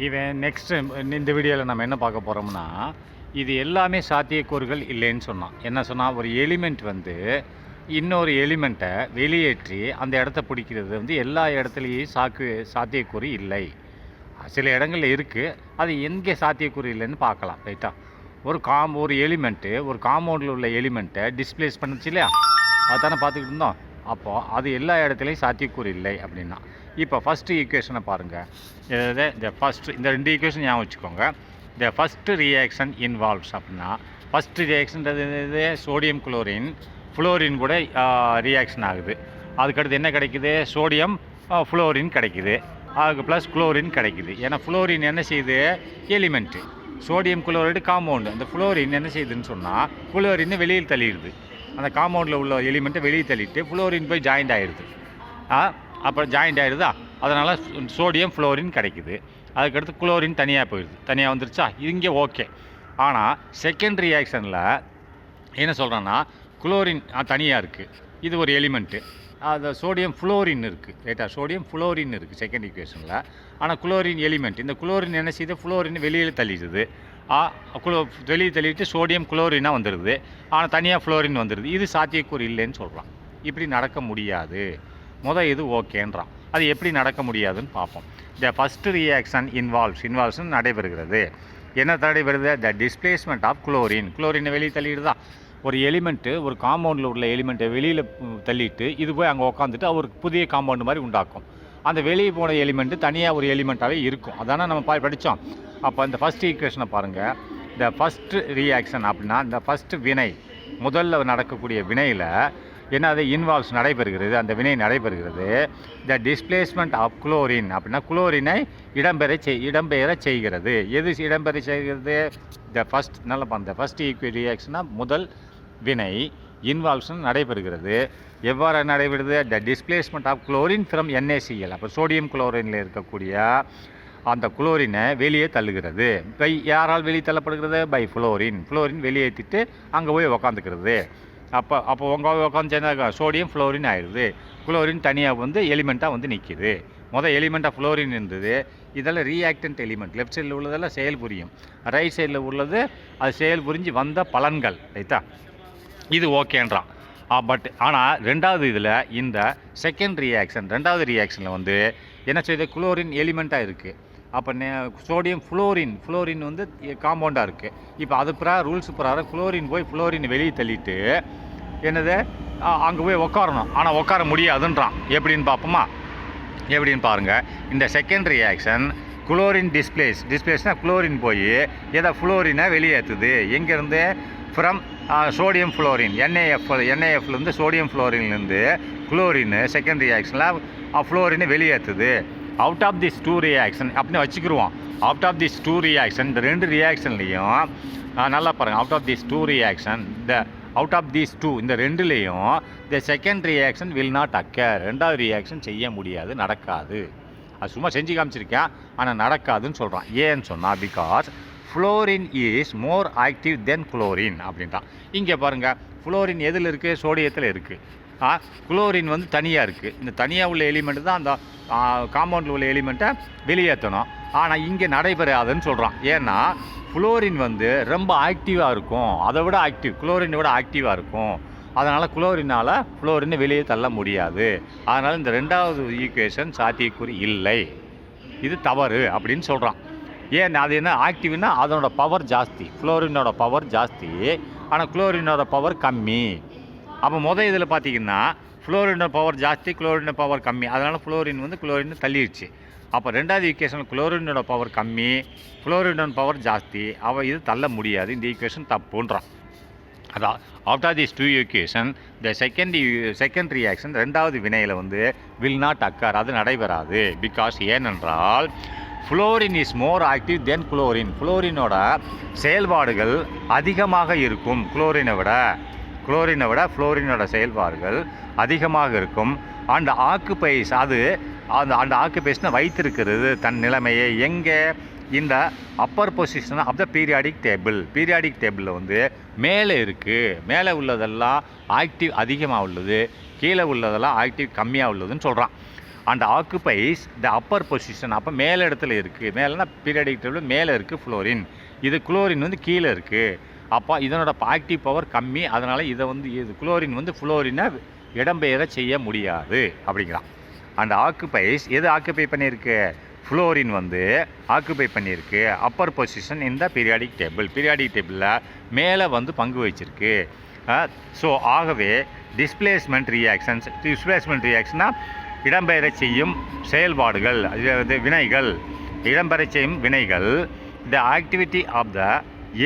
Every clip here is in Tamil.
இவன் நெக்ஸ்ட்டு இந்த வீடியோவில் நம்ம என்ன பார்க்க போகிறோம்னா, இது எல்லாமே சாத்தியக்கூறுகள் இல்லைன்னு சொன்னான். என்ன சொன்னால், ஒரு எலிமெண்ட் வந்து இன்னொரு எலிமெண்ட்டை வெளியேற்றி அந்த இடத்த பிடிக்கிறது வந்து எல்லா இடத்துலையும் சாத்தியக்கூறு இல்லை. சில இடங்களில் இருக்குது, அது எங்கே சாத்தியக்கூறு இல்லைன்னு பார்க்கலாம். ரைட்டா? ஒரு எலிமெண்ட்டு ஒரு காம்பவுண்டில் உள்ள எலிமெண்ட்டை டிஸ்பிளேஸ் பண்ணுச்சு இல்லையா, அதுதானே பார்த்துக்கிட்டு இருந்தோம். அப்போது அது எல்லா இடத்துலையும் சாத்தியக்கூறு இல்லை அப்படின்னா, இப்போ ஃபஸ்ட்டு ஈக்குவேஷனை பாருங்கள். இந்த ரெண்டு ஈக்குவேஷன் ஞாபகம் வச்சுக்கோங்க. த ஃபஸ்ட்டு ரியாக்ஷன் இன்வால்வ்ஸ் அப்படின்னா, ஃபஸ்ட்டு ரியாக்ஷன்றது சோடியம் ஃப்ளோரின் கூட ரியாக்ஷன் ஆகுது. அதுக்கடுத்து என்ன கிடைக்குது? சோடியம் ஃப்ளோரின் கிடைக்குது. அதுக்கு ப்ளஸ் குளோரின் கிடைக்குது. ஏன்னா ஃப்ளோரின் என்ன செய்யுது? எலிமெண்ட்டு. Sodium chloride compound. அந்த ஃப்ளோரின் என்ன செய்யுதுன்னு சொன்னால், குளோரின் வெளியில் தள்ளிடுது. அந்த காம்பவுண்டில் உள்ள எலிமெண்ட்டை வெளியே தள்ளிட்டு ஃப்ளோரின் போய் ஜாயிண்ட் ஆகிடுது. அப்போ ஜாயிண்ட் ஆகிடுதா, அதனால் சோடியம் ஃப்ளோரின் கிடைக்குது. அதுக்கடுத்து குளோரின் தனியாக போயிடுது. தனியாக வந்துருச்சா? இங்கே ஓகே. ஆனால் செகண்ட் ரியாக்ஷனில் என்ன சொல்கிறேன்னா, குளோரின் தனியாக இருக்குது, இது ஒரு எலிமெண்ட்டு. அது சோடியம் ஃப்ளோரின் இருக்குது. ரைட்டா? சோடியம் ஃப்ளோரின் இருக்குது செகண்ட் ஈக்குவேஷனில். ஆனால் குளோரின் எலிமெண்ட். இந்த குளோரின் என்ன செய்யுது? ஃப்ளோரின் வெளியில் தள்ளிடுது. வெளியே தள்ளிட்டு சோடியம் குளோரினாக வந்துடுது. ஆனால் தனியாக ஃப்ளோரின் வந்துடுது. இது சாத்தியக்கூறு இல்லைன்னு சொல்கிறான். இப்படி நடக்க முடியாது. இது ஓகேன்றான். அது எப்படி நடக்க முடியாதுன்னு பார்ப்போம். த ஃபஸ்ட்டு ரியாக்ஷன் இன்வால்வ்ஸ் நடைபெறுகிறது. என்ன நடைபெறுது? த டிஸ்பிளேஸ்மெண்ட் ஆஃப் குளோரினை வெளியே தள்ளிடுதா. ஒரு எலிமெண்ட்டு ஒரு காம்பவுண்டில் உள்ள எலிமெண்ட்டை வெளியில் தள்ளிட்டு இது போய் அங்கே உட்காந்துட்டு ஒரு புதிய காம்பவுண்டு மாதிரி உண்டாக்கும். அந்த வெளியே போன எலிமெண்ட்டு தனியாக ஒரு எலிமெண்ட்டாகவே இருக்கும். அதானே நம்ம படித்தோம். அப்போ இந்த ஃபஸ்ட் ஈக்குவேஷனை பாருங்கள். இந்த ஃபஸ்ட்டு ரியாக்ஷன் அப்படின்னா, இந்த ஃபஸ்ட்டு வினை, முதல்ல நடக்கக்கூடிய வினையில் என்னது? இன்வால்வ்ஸ் நடைபெறுகிறது. அந்த வினை நடைபெறுகிறது. த டிஸ்பிளேஸ்மெண்ட் ஆஃப் குளோரின் அப்படின்னா, குளோரினை இடம்பெயர செய்கிறது. எது இடம்பெற செய்கிறது? த ஃபஸ்ட் த ஃபஸ்ட் ரியாக்ஷனாக முதல் வினை இன்வால்வ்ஸ் நடைபெறுகிறது. எவ்வாறு நடைபெறுது? The displacement of chlorine from NaCl. அப்போ சோடியம் குளோரினில் இருக்கக்கூடிய அந்த குளோரினை வெளியே தள்ளுகிறது. யாரால் வெளியே தள்ளப்படுகிறது? பை ஃப்ளோரின் வெளியேற்றிட்டு அங்கே போய் உக்காந்துக்கிறது. அப்போ உட்காந்து சோடியம் ஃப்ளோரின் ஆயிடுது. குளோரின் தனியாக வந்து எலிமெண்ட்டாக வந்து நிற்கிது. எலிமெண்ட்டாக ஃப்ளோரின் இருந்தது. இதெல்லாம் ரியாக்டன்ட் எலிமெண்ட். லெஃப்ட் சைடில் உள்ளதெல்லாம் செயல் புரியும், ரைட் சைடில் உள்ளது அது செயல் புரிஞ்சு வந்த பலன்கள். ரைட்டா? இது ஓகேன்றான். ஆனால் ரெண்டாவது இதில் இந்த செகண்ட் ரியாக்ஷன், ரெண்டாவது ரியாக்ஷனில் வந்து என்ன செய்யுது? குளோரின் எலிமெண்ட்டாக இருக்குது. அப்போ சோடியம் ஃப்ளோரின் வந்து காம்பவுண்டாக இருக்குது. இப்போ அது ரூல்ஸ் பிரகாரம் குளோரின் போய் ஃப்ளோரின் வெளியே தள்ளிட்டு என்னது அங்கே போய் உட்காரணும். ஆனால் உட்கார முடியாதுன்றான். எப்படின்னு பார்ப்போமா? எப்படின்னு பாருங்கள். இந்த செகண்ட் ரியாக்ஷன் குளோரின் டிஸ்பிளேஸ்னால் குளோரின் போய் எதை? ஃப்ளோரினை வெளியேற்றுது. எங்கேருந்து? ஃப்ரம் சோடியம் ஃப்ளோரின் NaFலேருந்து சோடியம் ஃப்ளோரின்லேருந்து குளோரின் செகண்ட் ரியாக்ஷனில் ஃப்ளோரினை வெளியேற்றுது. Out of this two reaction அப்படின்னு வச்சுக்கிடுவோம். Out of this two reaction, இந்த ரெண்டு ரியாக்ஷன்லேயும் நல்லா பாருங்கள். அவுட் ஆஃப் தீஸ் டூ இந்த ரெண்டுலேயும் த second reaction will not occur. ரெண்டாவது ரியாக்ஷன் செய்ய முடியாது, நடக்காது. அது சும்மா செஞ்சு காமிச்சிருக்கேன், ஆனால் நடக்காதுன்னு சொல்கிறான். ஏன்னு சொன்னால், because fluorine is more active than chlorine அப்படின்றான். இங்கே பாருங்கள், ஃப்ளோரின் எதில் இருக்குது? சோடியத்தில் இருக்குது. குளோரின் வந்து தனியாக இருக்குது. இந்த தனியாக உள்ள எலிமெண்ட்டு தான் அந்த காம்பவுண்டில் உள்ள எலிமெண்ட்டை வெளியேற்றணும். ஆனால் இங்கே நடைபெறாதுன்னு சொல்கிறான். ஏன்னா ஃப்ளோரின் வந்து ரொம்ப ஆக்டிவாக இருக்கும். அதை விட குளோரினை விட ஆக்டிவாக இருக்கும். அதனால் ஃப்ளோரினை வெளியே தள்ள முடியாது. அதனால் இந்த ரெண்டாவது ஈக்குவேஷன் சாத்தியக்கூறு இல்லை, இது தவறு அப்படின்னு சொல்கிறான். ஏன்? அது என்ன? ஆக்டிவ்னா அதனோட பவர் ஜாஸ்தி, ஃப்ளோரினோட பவர் ஜாஸ்தி, ஆனால் குளோரினோட பவர் கம்மி. அப்போ இதில் பார்த்தீங்கன்னா ஃப்ளோரினோட பவர் ஜாஸ்தி, குளோரினோட பவர் கம்மி. அதனால் குளோரின் தள்ளிடுச்சு. அப்போ ரெண்டாவது ஈக்குவேஷன் குளோரினோட பவர் கம்மி, ஃப்ளோரினோட பவர் ஜாஸ்தி. இது தள்ள முடியாது. இந்த ஈக்குவேஷன் தப்புன்றான். அதான் after this two equation the second reaction ரெண்டாவது வினையில் வந்து வில் நாட் அக்கர். அது நடைபெறாது. பிகாஸ் ஏனென்றால் fluorine is more active than chlorine. ஃப்ளோரினோட செயல்பாடுகள் அதிகமாக இருக்கும். குளோரினை விட ஃப்ளோரினோட செயல்பாடுகள் அதிகமாக இருக்கும். அண்ட் ஆக்குபைஸ் அந்த ஆக்குபேஷனை வைத்திருக்கிறது தன் நிலைமையை எங்கே? இந்த upper position of the periodic டேபிளில் வந்து மேலே இருக்குது. மேலே உள்ளதெல்லாம் ஆக்டிவ் அதிகமாக உள்ளது, கீழே உள்ளதெல்லாம் ஆக்டிவ் கம்மியாக உள்ளதுன்னு சொல்கிறான். And occupies the upper position. அப்போ மேலே இடத்துல இருக்குது, மேலேனா பீரியாடிக் டேபிள் மேலே இருக்குது ஃப்ளோரின், இது குளோரின் வந்து கீழே இருக்குது. அப்போ இதனோட ஆக்டிவ் பவர் கம்மி, அதனால் இதை வந்து இது குளோரின் வந்து ஃப்ளோரினை இடம்பெயர செய்ய முடியாது அப்படிங்கிறான். அண்ட் ஆக்குபைஸ் எது ஆக்குபை பண்ணியிருக்கு, ஃப்ளோரின் வந்து ஆக்குபை பண்ணியிருக்கு அப்பர் பொசிஷன் இந்த பீரியாடிக் டேபிளில் மேலே வந்து பங்கு வச்சிருக்கு. ஸோ ஆகவே டிஸ்பிளேஸ்மெண்ட் ரியாக்ஷன்னா இடம்பெயர செய்யும் செயல்பாடுகள், வினைகள், இடம்பெற செய்யும் வினைகள், the activity of the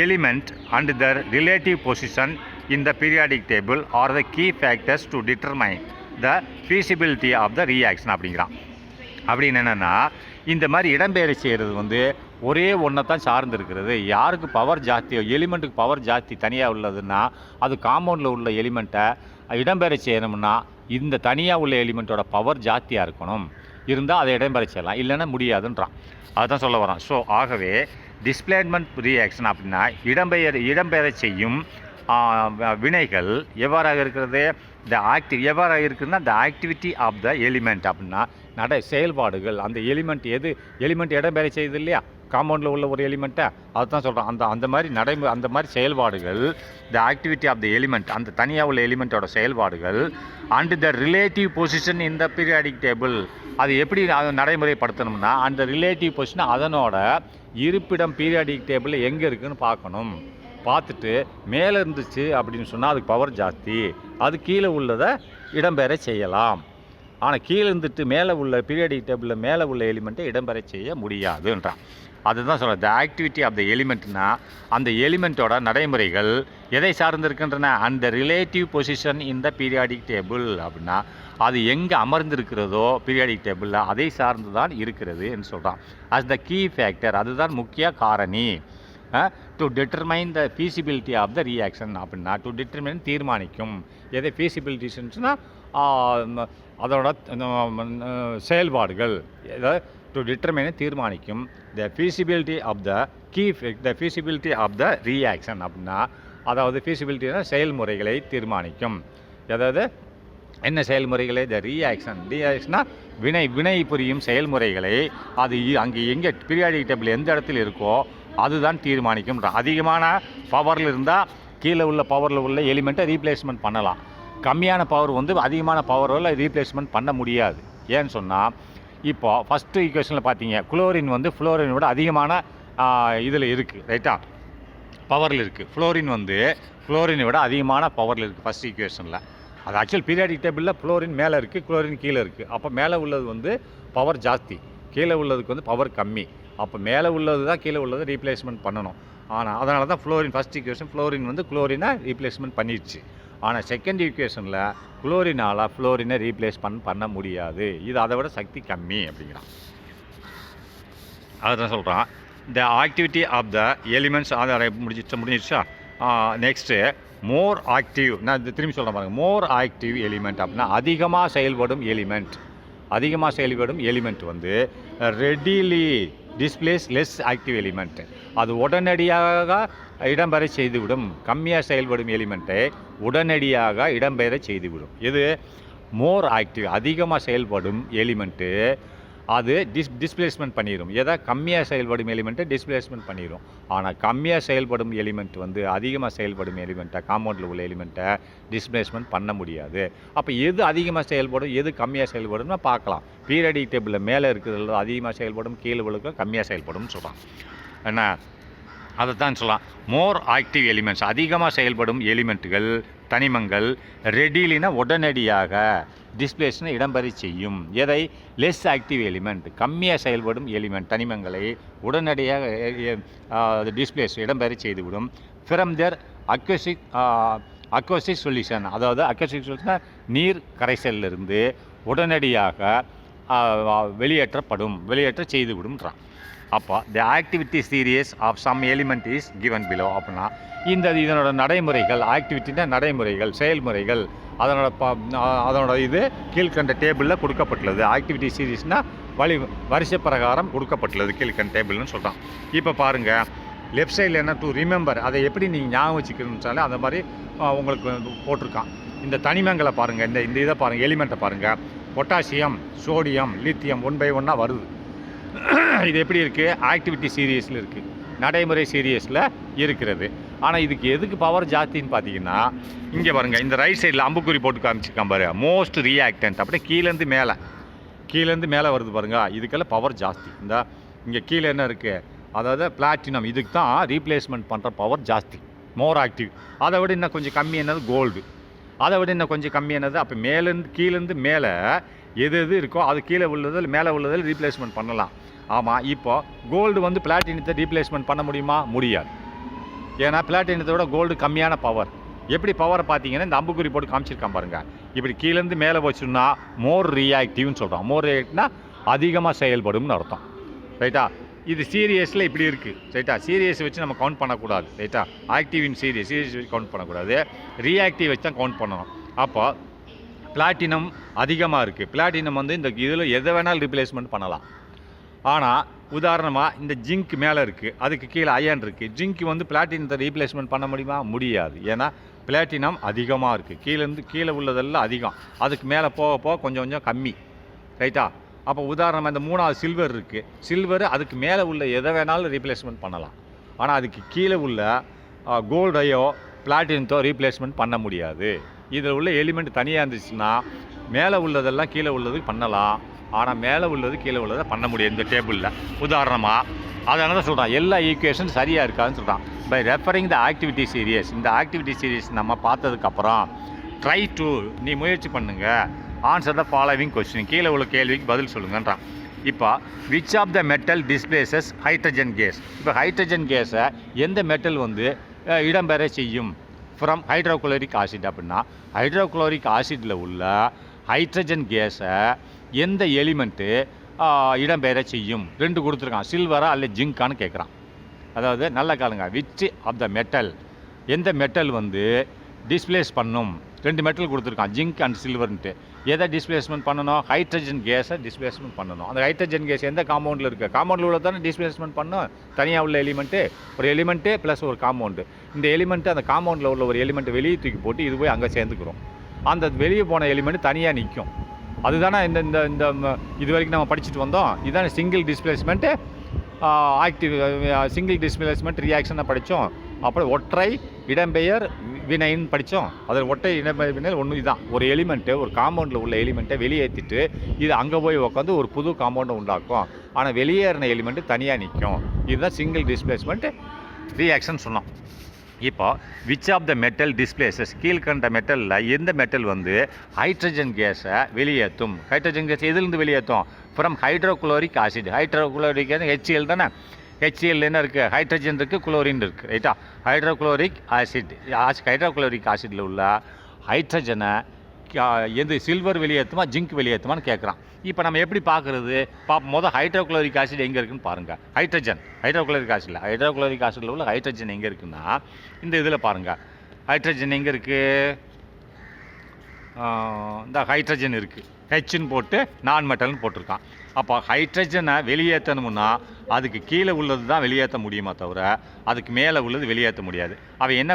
element and the relative position in the periodic table are the key factors to determine the feasibility of the reaction அப்படிங்கிறான். அப்படின்னு என்னென்னா, இந்த மாதிரி இடம்பெயர செய்கிறது வந்து ஒரே ஒன்றை தான் சார்ந்து இருக்கிறது. யாருக்கு பவர் ஜாஸ்தியோ, எலிமெண்ட்டுக்கு பவர் ஜாஸ்தி தனியாக உள்ளதுன்னா அது காம்பவுண்டில் உள்ள எலிமெண்ட்டை இடம்பெயர செய்யணும்னா இந்த தனியாக உள்ள எலிமெண்ட்டோட பவர் ஜாஸ்தியாக இருக்கணும், இருந்தால் அதை இடம்பெயர செய்யலாம், இல்லைன்னா முடியாதுன்றான். அதுதான் சொல்ல வரான். ஸோ ஆகவே டிஸ்பிளேஸ்மெண்ட் ரியாக்ஷன் அப்படின்னா இடம்பெயர செய்யும் வினைகள் எவ்வாறாக இருக்கிறது, எவ்வாறாக இருக்குதுன்னா the activity of the element அப்படின்னா செயல்பாடுகள். அந்த எலிமெண்ட் இடம்பெயர செய்யுது இல்லையா, காம்பவுண்டில் உள்ள ஒரு எலிமெண்ட்டை, அதுதான் சொல்கிறோம். அந்த மாதிரி செயல்பாடுகள், the activity of the element, அந்த தனியாக உள்ள எலிமெண்ட்டோட செயல்பாடுகள், அண்ட் த ரிலேட்டிவ் பொசிஷன் இந்த பீரியாடிக் டேபிள், அது எப்படி நடைமுறைப்படுத்தணும்னா அந்த ரிலேட்டிவ் பொசிஷன் அதனோட இருப்பிடம் பீரியாடிக் டேபிளில் எங்கே இருக்குதுன்னு பார்க்கணும். பார்த்துட்டு மேலே இருந்துச்சு அப்படின்னு சொன்னால் அதுக்கு பவர் ஜாஸ்தி, அது கீழே உள்ளதை இடம்பெற செய்யலாம். ஆனால் கீழே இருந்துட்டு மேலே உள்ள பீரியாடிக் டேபிளில் மேலே உள்ள எலிமெண்ட்டை இடம்பெற செய்ய முடியாதுன்றான். அதுதான் சொல்கிறேன். த ஆக்டிவிட்டி ஆஃப் த எலிமெண்ட்னா அந்த எலிமெண்ட்டோட நடைமுறைகள் எதை சார்ந்து இருக்கின்றன, அந்த relative position in the periodic table அப்படின்னா அது எங்கே அமர்ந்திருக்கிறதோ பீரியாடிக் டேபிளில் அதை சார்ந்து தான் இருக்கிறது என்று சொல்கிறான். அஸ் த கீ ஃபேக்டர், அதுதான் முக்கிய காரணி. To determine the feasibility of the reaction அப்படின்னா டு டிட்டர்மைன் தீர்மானிக்கும். எதை ஃபீசிபிலிட்டிஸ்னா அதோட செயல்பாடுகள், டு டிட்டர்மைன் தீர்மானிக்கும். The feasibility of the reaction அப்படின்னா அதாவது ஃபீசிபிலிட்டினா செயல்முறைகளை தீர்மானிக்கும். அதாவது என்ன செயல்முறைகளை, த ரியாக்ஷன்னா வினை புரியும் செயல்முறைகளை அது அங்கே எங்கே பீரியாடிக் டேபிள் எந்த இடத்துல இருக்கோ அதுதான் தீர்மானிக்கும். அதிகமான பவரில் இருந்தால் கீழே உள்ள பவரில் உள்ள எலிமெண்ட்டை ரீப்ளேஸ்மெண்ட் பண்ணலாம், கம்மியான பவர் வந்து அதிகமான பவரில் ரீப்ளேஸ்மெண்ட் பண்ண முடியாது. ஏன்னு சொன்னால் இப்போது ஃபஸ்ட்டு ஈக்குவேஷனில் பார்த்தீங்க குளோரின் வந்து ஃப்ளோரினை விட அதிகமான இதில் இருக்குது, ரைட்டா, பவரில் இருக்குது. ஃப்ளோரினை விட அதிகமான பவரில் இருக்குது ஃபஸ்ட் ஈக்குவேஷனில். அது ஆக்சுவல் பீரியாடிக் டேபிளில் ஃப்ளோரின் மேலே இருக்குது, குளோரின் கீழே இருக்குது. அப்போ மேலே உள்ளது வந்து பவர் ஜாஸ்தி, கீழே உள்ளதுக்கு வந்து பவர் கம்மி. அப்போ மேலே உள்ளது தான் கீழே உள்ளதை ரீப்ளேஸ்மெண்ட் பண்ணணும். ஆனால் அதனால தான் ஃபஸ்ட் ஈக்குவேஷன் ஃப்ளோரின் வந்து குளோரினை ரீப்ளேஸ்மெண்ட் பண்ணிடுச்சு. ஆனால் செகண்ட் ஈக்குவேஷனில் ஃப்ளோரினை ரீப்ளேஸ் பண்ண முடியாது, இது அதை விட சக்தி கம்மி அப்படிங்கிறான். அதுதான் சொல்கிறான். The activity of the elements அதை முடிஞ்சிடுச்சா. நெக்ஸ்ட்டு மோர் ஆக்டிவ், நான் திரும்பி சொல்கிறேன் பாருங்கள். மோர் ஆக்டிவ் எலிமெண்ட் அப்படின்னா அதிகமாக செயல்படும் எலிமெண்ட் வந்து readily displays less active element, அது உடனடியாக இடம்பெற செய்துவிடும். கம்மியாக செயல்படும் எலிமெண்ட்டை உடனடியாக இடம்பெற செய்துவிடும். இது மோர் ஆக்டிவ், அதிகமாக செயல்படும் எலிமெண்ட்டு அது டிஸ்பிளேஸ்மெண்ட் பண்ணிடும். எதை, கம்மியாக செயல்படும் எலிமெண்ட்டை டிஸ்பிளேஸ்மெண்ட் பண்ணிடும். ஆனால் கம்மியாக செயல்படும் எலிமெண்ட் வந்து அதிகமாக செயல்படும் எலிமெண்ட்டை, காம்பவுண்டில் உள்ள எலிமெண்ட்டை டிஸ்பிளேஸ்மெண்ட் பண்ண முடியாது. அப்போ எது அதிகமாக செயல்படும் எது கம்மியாக செயல்படும்னா பார்க்கலாம். பீரியாடிக் டேபிளில் மேலே இருக்கிறது அதிகமாக செயல்படும், கீழே உள்ள கம்மியாக செயல்படும்னு சொல்கிறான். என்ன அதை தான் சொல்லலாம். மோர் ஆக்டிவ் எலிமெண்ட்ஸ், அதிகமாக செயல்படும் எலிமெண்ட்டுகள், தனிமங்கள், ரெடிலினா உடனடியாக, டிஸ்பிளேஸ்னு இடம்பெற செய்யும். எதை, லெஸ் ஆக்டிவ் எலிமெண்ட், கம்மியாக செயல்படும் எலிமெண்ட் தனிமங்களை உடனடியாக டிஸ்பிளேஸ் இடம்பெற செய்துவிடும். ஃப்ரம் தேர் அக்வசிக் சொல்யூஷன், அதாவது அக்வசிக் சொல்யூஷன் நீர் கரைசலிருந்து உடனடியாக வெளியேற்ற செய்துவிடும்ன்றான். அப்போ the activity series of some element is given below அப்படின்னா இதனோட நடைமுறைகள், ஆக்டிவிட்டினா நடைமுறைகள், செயல்முறைகள், அதனோட இது கீழ்கண்ட டேபிளில் கொடுக்கப்பட்டுள்ளது. ஆக்டிவிட்டி சீரியஸ்னால் வரிசை பிரகாரம் கொடுக்கப்பட்டுள்ளது கீழ்கண்ட டேபிள்னு சொல்கிறான். இப்போ பாருங்கள் லெஃப்ட் சைடில் என்ன டு ரிமெம்பர், அதை எப்படி நீங்கள் ஞாபகம் வச்சுக்கணும்னு அந்த மாதிரி உங்களுக்கு போட்டிருக்கான். இந்த தனிமங்களை பாருங்கள், இந்த இதை பாருங்கள், எலிமெண்ட்டை பாருங்கள். பொட்டாசியம், சோடியம், லித்தியம் 1 by 1 வருது. இது எப்படி இருக்குது? ஆக்டிவிட்டி சீரியஸில் இருக்குது, நடைமுறை சீரியஸில் இருக்கிறது. ஆனால் இதுக்கு எதுக்கு பவர் ஜாஸ்தின்னு பார்த்தீங்கன்னா, இங்கே பாருங்கள், இந்த ரைட் சைடில் அம்புக்குறி போட்டு காமிச்சிருக்கான் பாரு, மோஸ்ட் ரியாக்டன்ட். அப்படியே கீழேருந்து மேலே வருது பாருங்கள், இதுக்கெல்லாம் பவர் ஜாஸ்தி. இந்த இங்கே கீழே என்ன இருக்குது, அதாவது பிளாட்டினம், இதுக்கு தான் ரீப்ளேஸ்மெண்ட் பண்ணுற பவர் ஜாஸ்தி, மோர் ஆக்டிவ். அதை விட இன்னும் கொஞ்சம் கம்மி என்னது கோல்டு, அதை விட இன்னும் கொஞ்சம் கம்மி என்னது. அப்போ கீழேருந்து மேலே எது இருக்கோ அது கீழே உள்ளதில் மேலே உள்ளதில் ரீப்ளேஸ்மெண்ட் பண்ணலாம். ஆமாம், இப்போ கோல்டு வந்து பிளாட்டினத்தை ரீப்ளேஸ்மெண்ட் பண்ண முடியுமா? முடியாது. ஏன்னா பிளாட்டினத்தை விட கோல்டு கம்மியான பவர். எப்படி பவரை பார்த்தீங்கன்னா, இந்த அம்புக்குறி போட்டு காமிச்சிருக்கான் பாருங்கள், இப்படி கீழேருந்து மேலே போச்சுன்னா மோர் ரியாக்டிவ்னு சொல்கிறோம். மோர் ரியாக்டிவ்னா அதிகமாக செயல்படும்னு அர்த்தம். ரைட்டா? இது சீரியஸில் இப்படி இருக்குது. ரைட்டா? சீரியஸ் வச்சு நம்ம கவுண்ட் பண்ணக்கூடாது. ரைட்டா? ஆக்டிவ் இன் சீரியஸ் வச்சு கவுண்ட் பண்ணக்கூடாது, ரியாக்டிவ் வச்சு தான் கவுண்ட் பண்ணணும். அப்போ பிளாட்டினம் அதிகமாக இருக்குது. பிளாட்டினம் வந்து இந்த இதில் எதை வேணாலும் ரீப்ளேஸ்மெண்ட் பண்ணலாம். ஆனால் உதாரணமாக இந்த ஜிங்க் மேலே இருக்குது, அதுக்கு கீழே அயன் இருக்குது. ஜிங்க் வந்து பிளாட்டினத்தை ரீப்ளேஸ்மெண்ட் பண்ண முடியுமா? முடியாது. ஏன்னா பிளாட்டினம் அதிகமாக இருக்குது, கீழே உள்ளதெல்லாம் அதிகம், அதுக்கு மேலே போக கொஞ்சம் கொஞ்சம் கம்மி. ரைட்டா? அப்போ உதாரணமாக இந்த 3வது சில்வர் இருக்குது. சில்வர் அதுக்கு மேலே உள்ள எதை வேணாலும் ரீப்ளேஸ்மெண்ட் பண்ணலாம். ஆனால் அதுக்கு கீழே உள்ள கோல்டையோ பிளாட்டினத்தோ ரீப்ளேஸ்மெண்ட் பண்ண முடியாது. இதில் உள்ள எலிமெண்ட் தனியாக இருந்துச்சுன்னா மேலே உள்ளதெல்லாம் கீழே உள்ளது பண்ணலாம், ஆனால் மேலே உள்ளது கீழே உள்ளதை பண்ண முடியாது இந்த டேபிளில். உதாரணமாக அதனால தான் சொல்கிறான், எல்லா ஈக்குவேஷன் சரியாக இருக்காதுன்னு சொல்கிறான். By referring the activity series, இந்த ஆக்டிவிட்டி சீரியஸ் நம்ம பார்த்ததுக்கப்புறம் ட்ரை டு, நீ முயற்சி பண்ணுங்கள், ஆன்சர் த ஃபாலோவிங் கொஸ்டின், கீழே உள்ள கேள்விக்கு பதில் சொல்லுங்கன்றான். இப்போ which of the metal displaces hydrogen gas. இப்போ ஹைட்ரஜன் கேஸை எந்த மெட்டல் வந்து இடம்பெற செய்யும் ஃப்ரம் ஹைட்ரோகுளோரிக் ஆசிட் அப்படின்னா, ஹைட்ரோகுளோரிக் ஆசிட்டில் உள்ள ஹைட்ரஜன் கேஸை எந்த எலிமெண்ட்டு இடம்பெற செய்யும்? 2 கொடுத்துருக்கான், சில்வரா அல்ல ஜிங்கான்னு கேட்குறான். அதாவது நல்ல காலுங்க, விச் ஆஃப் த மெட்டல், எந்த மெட்டல் வந்து டிஸ்பிளேஸ் பண்ணும்? 2 மெட்டல் கொடுத்துருக்கான், ஜிங்க் அண்ட் சில்வர்ன்ட்டு. எதை டிஸ்பிளேஸ்மெண்ட் பண்ணணும்? ஹைட்ரஜன் கேஸை டிஸ்பிளேஸ்மெண்ட் பண்ணணும். அந்த ஹைட்ரஜன் கேஸ் எந்த காம்பவுண்டில் இருக்குது? காம்பவுண்டில் உள்ள தானே டிஸ்பிளேஸ்மெண்ட் பண்ணணும். தனியாக உள்ள எலிமெண்ட்டு, ஒரு எலிமெண்ட்டு ப்ளஸ் ஒரு காம்பவுண்டு. இந்த எலிமெண்ட்டு அந்த காம்பவுண்டில் உள்ள ஒரு எலிமெண்ட்டு வெளியே தூக்கி போட்டு இது போய் அங்கே சேர்ந்துக்கிறோம். அந்த வெளியே போன எலிமெண்ட் தனியாக நிற்கும். அதுதானே இந்த இந்த இந்த இது வரைக்கும் நம்ம படிச்சுட்டு வந்தோம். இதுதானே சிங்கிள் டிஸ்பிளேஸ்மெண்ட்டு சிங்கிள் டிஸ்பிளேஸ்மெண்ட் ரியாக்ஷனை படித்தோம். அப்புறம் ஒற்றை இடம்பெயர் வினைன்னு படித்தோம். அதில் ஒற்றை இடம்பெயர் வினை ஒன்று இதுதான், ஒரு எலிமெண்ட்டு ஒரு காம்பவுண்டில் உள்ள எலிமெண்ட்டை வெளியேற்றிட்டு இது அங்கே போய் உட்காந்து ஒரு புது காம்பவுண்டை உண்டாக்கும். ஆனால் வெளியேறின எலிமெண்ட்டு தனியாக நிற்கும். இதுதான் சிங்கிள் டிஸ்பிளேஸ்மெண்ட் ரியாக்ஷன் சொன்னோம். இப்போ which of the metal displaces, கீழ்கண்ட மெட்டலில் எந்த மெட்டல் வந்து ஹைட்ரஜன் கேஸை வெளியேற்றும்? ஹைட்ரஜன் கேஸ் எதுலேருந்து வெளியேற்றும்? From hydrochloric acid. Hydrochloric HCl தானே, HCl என்ன இருக்குது? ஹைட்ரஜன் இருக்குது, குளோரின் இருக்குது. ரைட்டா? ஹைட்ரோகுளோரிக் ஆசிட், ஹைட்ரோகுளோரிக் ஆசிட்டில் உள்ள ஹைட்ரஜனை எது சில்வர் வெளியேற்றுமா ஜிங்க் வெளியேற்றுமான்னு கேட்குறான். இப்போ நம்ம எப்படி பார்க்குறது? மொதல் ஹைட்ரோகுளோரிக் ஆசிட் எங்கே இருக்குதுன்னு பாருங்கள். ஹைட்ரோகுளோரிக் ஆசிட்டில் உள்ள ஹைட்ரஜன் எங்கே இருக்குன்னா இந்த இதில் பாருங்கள். ஹைட்ரஜன் எங்கே இருக்குது? இந்த ஹைட்ரஜன் இருக்குது, ஹெச்ன்னு போட்டு நான் மெட்டல்னு போட்டிருக்கான். அப்போ ஹைட்ரஜனை வெளியேற்றணும்னா அதுக்கு கீழே உள்ளது தான் வெளியேற்ற முடியுமா தவிர அதுக்கு மேலே உள்ளது வெளியேற்ற முடியாது. அவன் என்ன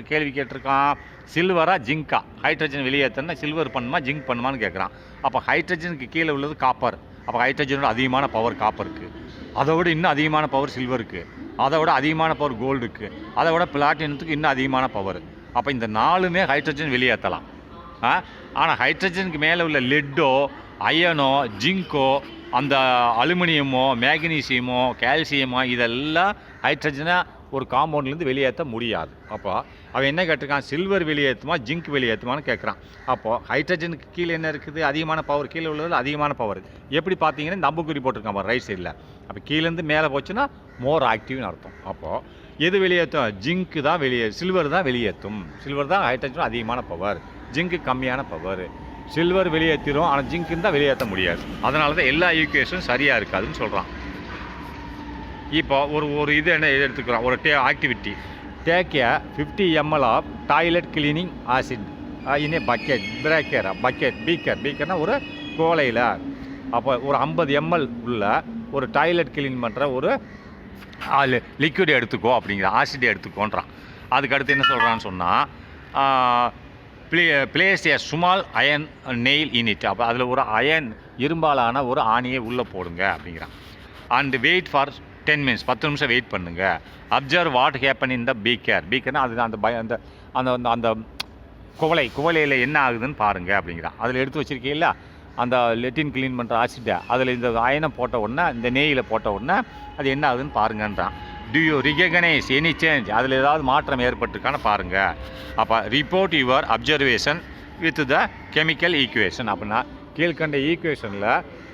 கேள்வி கேட்டிருக்கான்? சில்வரா ஜிங்கா? ஹைட்ரஜன் வெளியேற்றனா சில்வர் பண்ணுமா ஜிங்க் பண்ணுமான்னு கேட்குறான். அப்போ ஹைட்ரஜனுக்கு கீழே உள்ளது காப்பர். அப்போ ஹைட்ரஜனோட அதிகமான பவர் காப்பருக்கு, அதை விட இன்னும் அதிகமான பவர் சில்வருக்கு, அதை விட அதிகமான பவர் கோல்டுக்கு, அதை விட பிளாட்டினத்துக்கு இன்னும் அதிகமான பவர். அப்போ இந்த 4மே ஹைட்ரஜன் வெளியேற்றலாம். ஆனால் ஹைட்ரஜனுக்கு மேலே உள்ள லெட்டோ அயனோ ஜிங்கோ அந்த அலுமினியமோ மேக்னீசியமோ கால்சியமோ இதெல்லாம் ஹைட்ரஜனை ஒரு காம்பவுண்ட்லேருந்து வெளியேற்ற முடியாது. அப்போ அவன் என்ன கேட்டிருக்கான்? சில்வர் வெளியேற்றுமா ஜிங்க் வெளியேற்றுமான்னு கேட்குறான். அப்போது ஹைட்ரஜனுக்கு கீழே என்ன இருக்குது? அதிகமான பவர். கீழே உள்ளது அதிகமான பவர். எப்படி பார்த்தீங்கன்னா இந்த அம்புக்குறி போட்டிருக்கான் ரைட் சைடில். அப்போ கீழேருந்து மேலே போச்சுன்னா மோர் ஆக்டிவ்னு அர்த்தம். அப்போது எது வெளியேற்றும்? ஜிங்க்கு தான் சில்வர் தான் வெளியேற்றும். சில்வர் தான் ஹைட்ரஜன் அதிகமான பவர், ஜிங்க்கு கம்மியான பவர். சில்வர் வெளியேற்றிடும், ஆனால் ஜிங்க்குன்னு தான் வெளியேற்ற முடியாது. அதனால தான் எல்லா ஈக்குவேஷனும் சரியாக இருக்காதுன்னு சொல்கிறான். இப்போ ஒரு இது என்ன எடுத்துக்கிறோம், ஒரு activity. Take a 50 ml of toilet cleaning acid in a பீக்கர்னா ஒரு கோலையில். அப்போ ஒரு 50 ml உள்ள ஒரு டாய்லெட் கிளீன் பண்ணுற ஒரு லிக்விட் எடுத்துக்கோ அப்படிங்கிற, ஆசிட் எடுத்துக்கோன்றான். அதுக்கடுத்து என்ன சொல்கிறான்னு சொன்னால் place a small iron nail in it. அப்போ அதில் ஒரு அயன் இரும்பாலான ஒரு ஆணியை உள்ளே போடுங்க அப்படிங்கிறான். அண்ட் வெயிட் ஃபார் 10 minutes, 10 நிமிஷம் வெயிட் பண்ணுங்க. Observe what happen in the beaker. பீக்கர்னா அது அந்த அந்த அந்த அந்த குவளையில் என்ன ஆகுதுன்னு பாருங்கள் அப்படிங்கிறான். அதில் எடுத்து வச்சுருக்கீங்களா அந்த லெட்டின் க்ளீன் பண்ணுற ஆசிட்டை, அதில் இந்த அயனை போட்ட உடனே, இந்த நெய்யில் போட்ட உடனே அது என்ன ஆகுதுன்னு பாருங்கன்றான். To you recognise any change, அதில் ஏதாவது மாற்றம் ஏற்பட்டுருக்கான்னு பாருங்கள். அப்போ report your observation with the chemical equation. அப்படின்னா கீழ்கண்ட ஈக்குவேஷனில்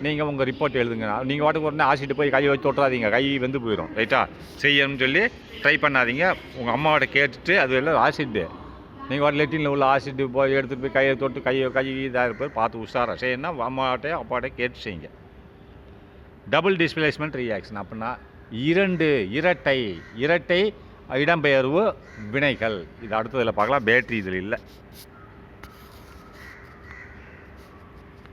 நீங்கள் உங்கள் ரிப்போர்ட் எழுதுங்க. நீங்கள் வாட்டுக்கு உடனே ஆசிட்டு போய் கை வச்சு தொட்டுறாதீங்க, கை வெந்து போயிடும். ரைட்டா, செய்யணும்னு சொல்லி ட்ரை பண்ணாதீங்க. உங்கள் அம்மாவோட கேட்டுட்டு அது எல்லாம் ஆசிட்டு நீங்கள் வாட்டு லெட்டினில் உள்ள ஆசிட்டு போய் எடுத்துகிட்டு போய் கையை தொட்டு கை இதாக இருப்பார், பார்த்து உஷாராக செய்யணும். அம்மாவட்டே அப்பாட்டே கேட்டு செய்யுங்க. டபுள் டிஸ்பிளேஸ்மெண்ட் ரியாக்ஷன் அப்படின்னா இரட்டை இடம்பெயர்வு வினைகள். இது அடுத்ததில் பார்க்கலாம். பேட்டரி இதில் இல்லை.